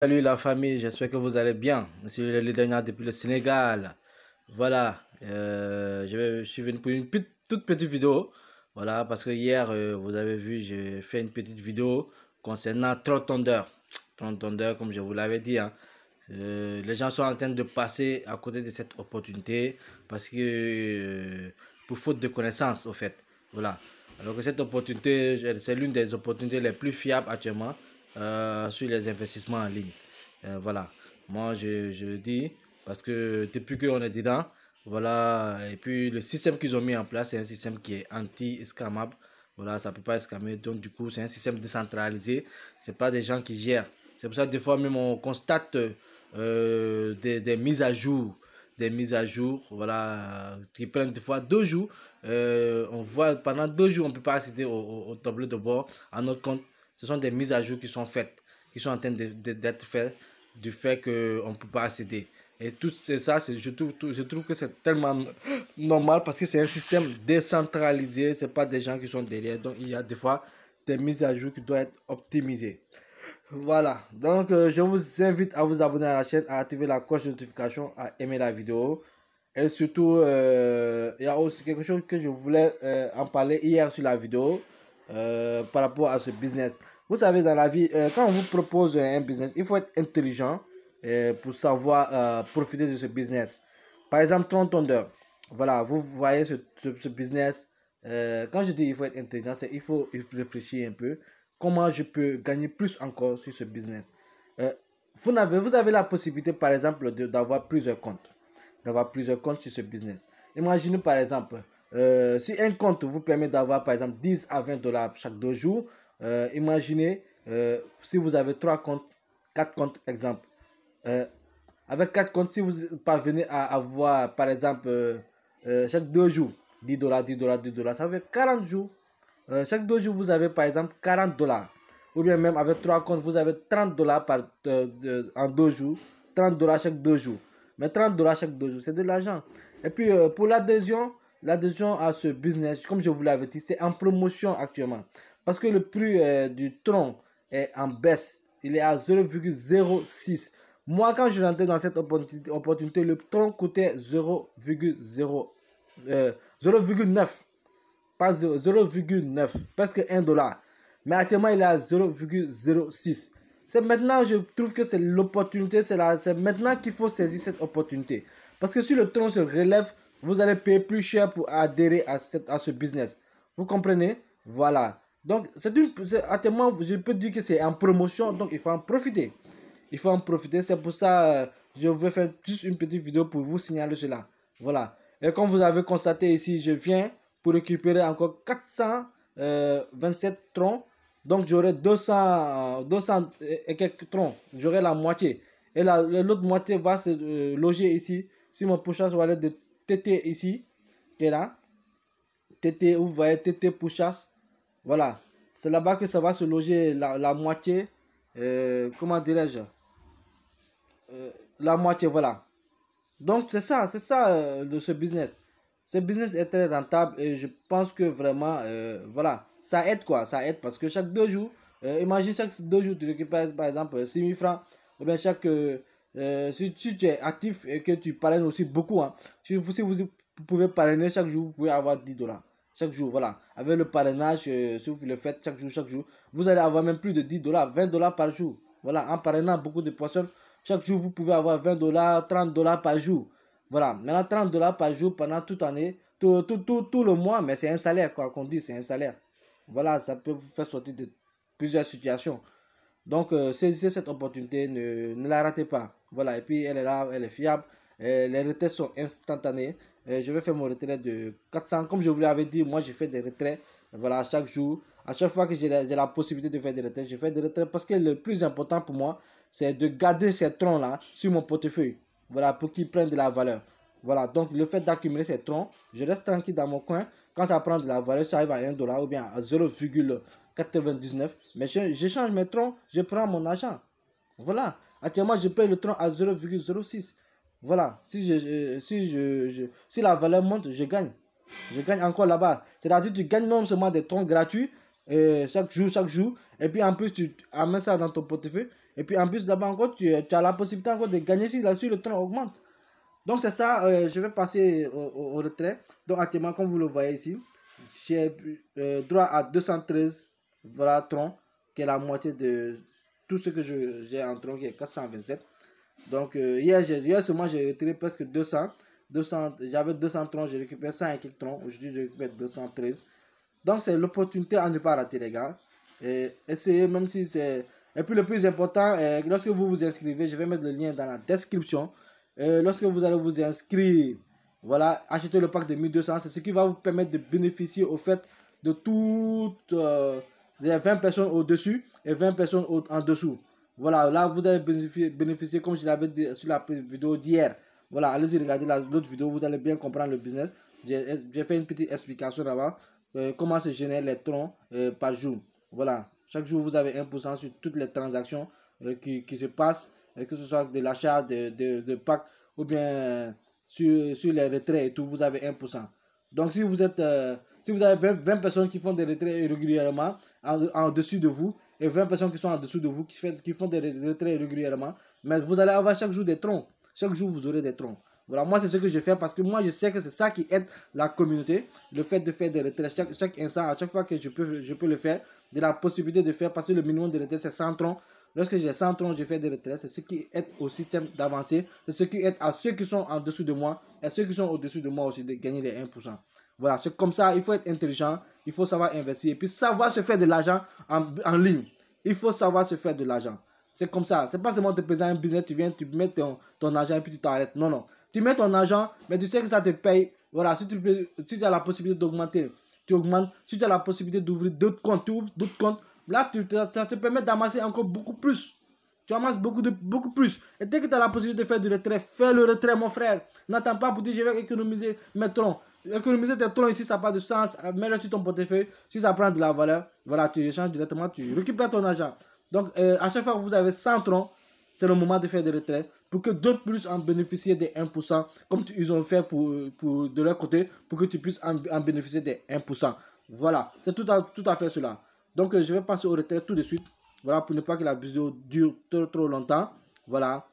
Salut la famille, j'espère que vous allez bien. C'est le leader depuis le Sénégal. Voilà, je suis venu pour une toute petite vidéo. Voilà, parce que hier, vous avez vu, j'ai fait une petite vidéo concernant Troll Thunder. Troll Thunder, comme je vous l'avais dit, hein. Les gens sont en train de passer à côté de cette opportunité parce que, pour faute de connaissances, au fait. Voilà. Alors que cette opportunité, c'est l'une des opportunités les plus fiables actuellement sur les investissements en ligne. Voilà. Moi, je le dis parce que depuis qu'on est dedans, voilà. Et puis, le système qu'ils ont mis en place, c'est un système qui est anti-scamable. Voilà, ça ne peut pas scammer. Donc, du coup, c'est un système décentralisé. Ce n'est pas des gens qui gèrent. C'est pour ça que des fois, même on constate des mises à jour. Des mises à jour, voilà, qui prennent des fois 2 jours. On voit pendant 2 jours, on ne peut pas accéder au tableau de bord à notre compte. Ce sont des mises à jour qui sont faites, qui sont en train d'être faites du fait qu'on ne peut pas accéder. Et tout ça, je trouve que c'est tellement normal parce que c'est un système décentralisé. Ce n'est pas des gens qui sont derrière. Donc, il y a des fois des mises à jour qui doivent être optimisées. Voilà, donc je vous invite à vous abonner à la chaîne, à activer la cloche de notification, à aimer la vidéo. Et surtout, il y a aussi quelque chose que je voulais en parler hier sur la vidéo par rapport à ce business. Vous savez, dans la vie, quand on vous propose un business, il faut être intelligent pour savoir profiter de ce business. Par exemple, Troll Thunder. Voilà, vous voyez ce business. Quand je dis il faut être intelligent, c'est il faut réfléchir un peu. Comment je peux gagner plus encore sur ce business. Euh, vous avez la possibilité, par exemple, d'avoir plusieurs comptes. D'avoir plusieurs comptes sur ce business. Imaginez, par exemple, si un compte vous permet d'avoir, par exemple, 10 à 20 dollars chaque 2 jours, imaginez si vous avez 3 comptes, 4 comptes, exemple. Avec 4 comptes, si vous parvenez à avoir, par exemple, chaque 2 jours, 10 dollars, 10 dollars, 10 dollars, ça fait 40 jours. Chaque 2 jours, vous avez par exemple 40 dollars. Ou bien même avec 3 comptes, vous avez 30 dollars en 2 jours. 30 dollars chaque 2 jours. Mais 30 dollars chaque 2 jours, c'est de l'argent. Et puis pour l'adhésion à ce business, comme je vous l'avais dit, c'est en promotion actuellement. Parce que le prix du tronc est en baisse. Il est à 0,06. Moi, quand je rentrais dans cette opportunité, le tronc coûtait 0,9. Pas 0,9, presque 1 dollar. Mais actuellement, il est à 0,06. C'est maintenant, je trouve que c'est l'opportunité, c'est maintenant qu'il faut saisir cette opportunité. Parce que si le tronc se relève, vous allez payer plus cher pour adhérer à ce business. Vous comprenez? Voilà. Donc, actuellement, je peux dire que c'est en promotion, donc il faut en profiter. Il faut en profiter, c'est pour ça je vais faire juste une petite vidéo pour vous signaler cela. Voilà. Et comme vous avez constaté ici, je viens pour récupérer encore 427 troncs. Donc j'aurai 200 et quelques troncs. J'aurai la moitié. Et l'autre moitié va se loger ici, sur mon push-up wallet de TT ici, qui est là. TT, vous voyez TT push-up. Voilà. C'est là-bas que ça va se loger la moitié. Comment dirais-je? La moitié, voilà. Donc c'est ça de ce business. Ce business est très rentable et je pense que vraiment, voilà, ça aide quoi, ça aide parce que chaque 2 jours, imagine chaque 2 jours tu récupères par exemple 6 000 francs, ou bien si tu es actif et que tu parraines aussi beaucoup, hein, si vous pouvez parrainer chaque jour, vous pouvez avoir 10 dollars. Chaque jour, voilà. Avec le parrainage, si vous le faites chaque jour, vous allez avoir même plus de 10 dollars, 20 dollars par jour. Voilà, en parrainant beaucoup de personnes, chaque jour, vous pouvez avoir 20 dollars, 30 dollars par jour. Voilà, maintenant 30 dollars par jour pendant toute année, tout le mois, mais c'est un salaire, quoi, qu'on dit, c'est un salaire. Voilà, ça peut vous faire sortir de plusieurs situations. Donc, saisissez cette opportunité, ne la ratez pas. Voilà, et puis elle est là, elle est fiable. Les retraits sont instantanés. Je vais faire mon retrait de 400. Comme je vous l'avais dit, moi, je fais des retraits. Voilà, chaque jour. À chaque fois que j'ai la possibilité de faire des retraits, je fais des retraits parce que le plus important pour moi, c'est de garder ces troncs-là sur mon portefeuille. Voilà, pour qu'ils prennent de la valeur. Voilà, donc le fait d'accumuler ces troncs, je reste tranquille dans mon coin. Quand ça prend de la valeur, ça arrive à 1 dollar ou bien à 0,99. Mais j'échange mes troncs, je prends mon argent. Voilà. Actuellement, je paye le tronc à 0,06. Voilà. Si la valeur monte, je gagne. Je gagne encore là-bas. C'est-à-dire que tu gagnes non seulement des troncs gratuits chaque jour. Et puis en plus, tu amènes ça dans ton portefeuille. Et puis en plus, là-bas encore, tu as la possibilité encore de gagner si là-dessus le tronc augmente. Donc c'est ça, je vais passer au retrait. Donc actuellement, comme vous le voyez ici, j'ai droit à 213 voilà, troncs, qui est la moitié de tout ce que j'ai en tronc, qui est 427. Donc hier seulement j'ai retiré presque 200. J'avais 200 troncs, j'ai récupéré 100 et quelques troncs. Aujourd'hui, je récupère 213. Donc c'est l'opportunité à ne pas rater, les gars. Et essayez, même si c'est... Et puis le plus important, lorsque vous vous inscrivez, je vais mettre le lien dans la description. Lorsque vous allez vous inscrire, voilà, achetez le pack de 1200. C'est ce qui va vous permettre de bénéficier au fait de toutes les 20 personnes au-dessus et 20 personnes en dessous. Voilà, là vous allez bénéficier comme je l'avais dit sur la vidéo d'hier. Voilà, allez-y regarder l'autre vidéo, vous allez bien comprendre le business. J'ai fait une petite explication là-bas. Comment se génèrent les troncs par jour. Voilà, chaque jour vous avez 1% sur toutes les transactions qui se passent, que ce soit de l'achat de packs ou bien sur les retraits et tout, vous avez 1%. Donc si vous avez 20 personnes qui font des retraits régulièrement en dessus de vous et 20 personnes qui sont en dessous de vous qui font des retraits régulièrement, mais vous allez avoir chaque jour des troncs. Chaque jour vous aurez des troncs. Voilà, moi c'est ce que je fais parce que moi je sais que c'est ça qui aide la communauté. Le fait de faire des retraits chaque instant, à chaque fois que je peux le faire, de la possibilité de faire parce que le minimum de retraits c'est 100 troncs. Lorsque j'ai 100 troncs, je fais des retraits. C'est ce qui aide au système d'avancer. C'est ce qui aide à ceux qui sont en dessous de moi et ceux qui sont au-dessus de moi aussi de gagner les 1%. Voilà, c'est comme ça, il faut être intelligent, il faut savoir investir et puis savoir se faire de l'argent en ligne. Il faut savoir se faire de l'argent. C'est comme ça. C'est pas seulement te présenter un business, tu viens, tu mets ton argent et puis tu t'arrêtes. Non, non. Tu mets ton argent, mais tu sais que ça te paye. Voilà, si tu as la possibilité d'augmenter, tu augmentes. Si tu as la possibilité d'ouvrir d'autres comptes, tu ouvres d'autres comptes. Là, ça te permet d'amasser encore beaucoup plus. Tu amasses beaucoup plus. Et dès que tu as la possibilité de faire du retrait, fais le retrait, mon frère. N'attends pas pour dire je vais économiser mes troncs. Économiser tes troncs ici, ça n'a pas de sens. Mets-le sur ton portefeuille. Si ça prend de la valeur, voilà, tu échanges directement, tu récupères ton argent. Donc, à chaque fois que vous avez 100 troncs, c'est le moment de faire des retraits pour que d'autres puissent en bénéficier des 1%, comme ils ont fait de leur côté, pour que tu puisses en bénéficier des 1%. Voilà, c'est tout à fait cela. Donc, je vais passer au retrait tout de suite. Voilà, pour ne pas que la vidéo dure trop longtemps. Voilà,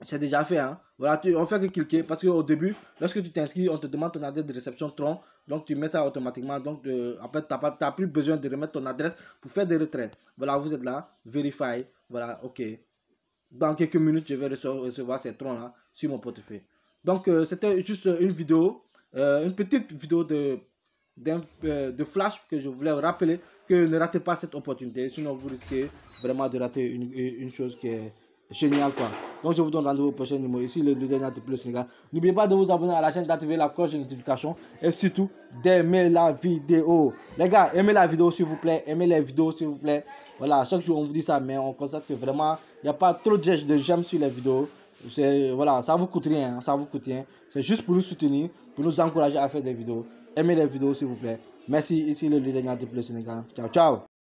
c'est déjà fait. Hein. Voilà, on fait que cliquer parce qu'au début, lorsque tu t'inscris, on te demande ton adresse de réception tronc. Donc, tu mets ça automatiquement. Donc, après, tu n'as plus besoin de remettre ton adresse pour faire des retraits. Voilà, vous êtes là, verify. Voilà, OK. Dans quelques minutes, je vais recevoir ces troncs-là sur mon portefeuille. Donc, c'était juste une vidéo, une petite vidéo de flash que je voulais rappeler que ne ratez pas cette opportunité. Sinon, vous risquez vraiment de rater une chose qui est géniale, quoi. Donc, je vous donne rendez-vous au prochain numéro. Ici, le dernier de plus, les gars. N'oubliez pas de vous abonner à la chaîne, d'activer la cloche de notification et surtout d'aimer la vidéo. Les gars, aimez la vidéo, s'il vous plaît. Aimez les vidéos, s'il vous plaît. Voilà, chaque jour, on vous dit ça, mais on constate que vraiment, il n'y a pas trop de j'aime sur les vidéos. Voilà, ça vous coûte rien, ça vous coûte rien. C'est juste pour nous soutenir, pour nous encourager à faire des vidéos. Aimez les vidéos, s'il vous plaît. Merci, ici le leader de plus Sénégal. Ciao, ciao.